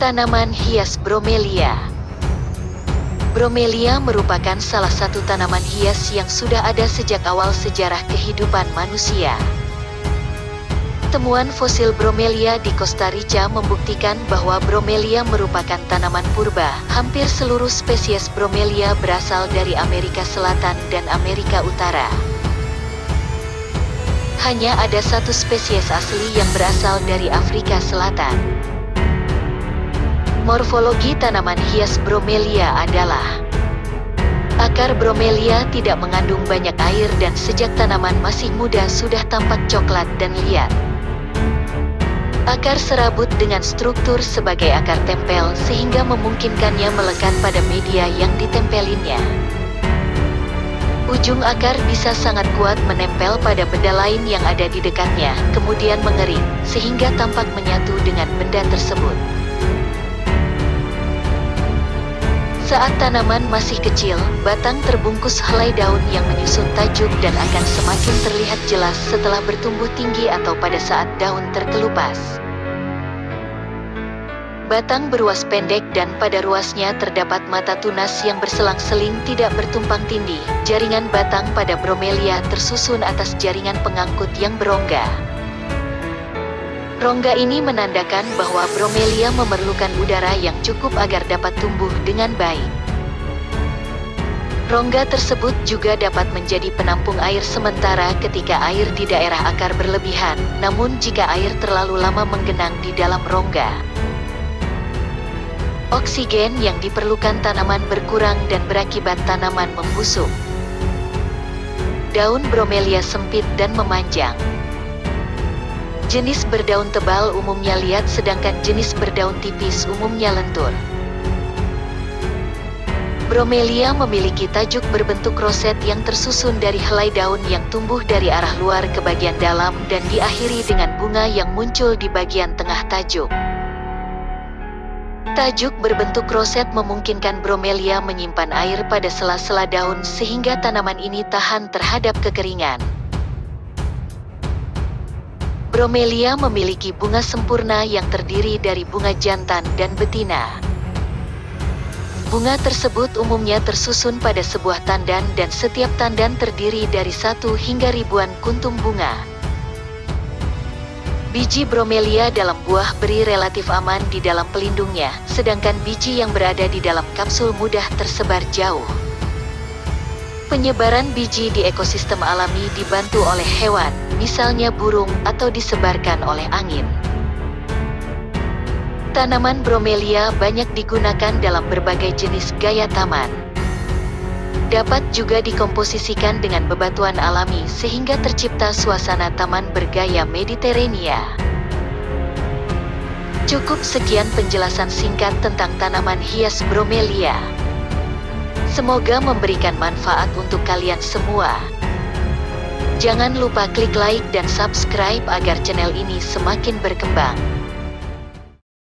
Tanaman hias bromelia. Bromelia merupakan salah satu tanaman hias yang sudah ada sejak awal sejarah kehidupan manusia. Temuan fosil bromelia di Costa Rica membuktikan bahwa bromelia merupakan tanaman purba. Hampir seluruh spesies bromelia berasal dari Amerika Selatan dan Amerika Utara. Hanya ada satu spesies asli yang berasal dari Afrika Selatan. Morfologi tanaman hias bromelia adalah: akar bromelia tidak mengandung banyak air dan sejak tanaman masih muda sudah tampak coklat dan liat. Akar serabut dengan struktur sebagai akar tempel sehingga memungkinkannya melekat pada media yang ditempelinnya. Ujung akar bisa sangat kuat menempel pada benda lain yang ada di dekatnya, kemudian mengering, sehingga tampak menyatu dengan benda tersebut. Saat tanaman masih kecil, batang terbungkus helai daun yang menyusun tajuk dan akan semakin terlihat jelas setelah bertumbuh tinggi atau pada saat daun terkelupas. Batang beruas pendek dan pada ruasnya terdapat mata tunas yang berselang-seling tidak bertumpang tindih. Jaringan batang pada bromelia tersusun atas jaringan pengangkut yang berongga. Rongga ini menandakan bahwa bromelia memerlukan udara yang cukup agar dapat tumbuh dengan baik. Rongga tersebut juga dapat menjadi penampung air sementara ketika air di daerah akar berlebihan, namun jika air terlalu lama menggenang di dalam rongga, oksigen yang diperlukan tanaman berkurang dan berakibat tanaman membusuk. Daun bromelia sempit dan memanjang. Jenis berdaun tebal umumnya liat sedangkan jenis berdaun tipis umumnya lentur. Bromelia memiliki tajuk berbentuk roset yang tersusun dari helai daun yang tumbuh dari arah luar ke bagian dalam dan diakhiri dengan bunga yang muncul di bagian tengah tajuk. Tajuk berbentuk roset memungkinkan bromelia menyimpan air pada sela-sela daun sehingga tanaman ini tahan terhadap kekeringan. Bromelia memiliki bunga sempurna yang terdiri dari bunga jantan dan betina. Bunga tersebut umumnya tersusun pada sebuah tandan dan setiap tandan terdiri dari 1 hingga ribuan kuntum bunga. Biji bromelia dalam buah beri relatif aman di dalam pelindungnya, sedangkan biji yang berada di dalam kapsul mudah tersebar jauh. Penyebaran biji di ekosistem alami dibantu oleh hewan, misalnya burung, atau disebarkan oleh angin. Tanaman bromelia banyak digunakan dalam berbagai jenis gaya taman. Dapat juga dikomposisikan dengan bebatuan alami sehingga tercipta suasana taman bergaya Mediterania. Cukup sekian penjelasan singkat tentang tanaman hias bromelia. Semoga memberikan manfaat untuk kalian semua. Jangan lupa klik like dan subscribe agar channel ini semakin berkembang.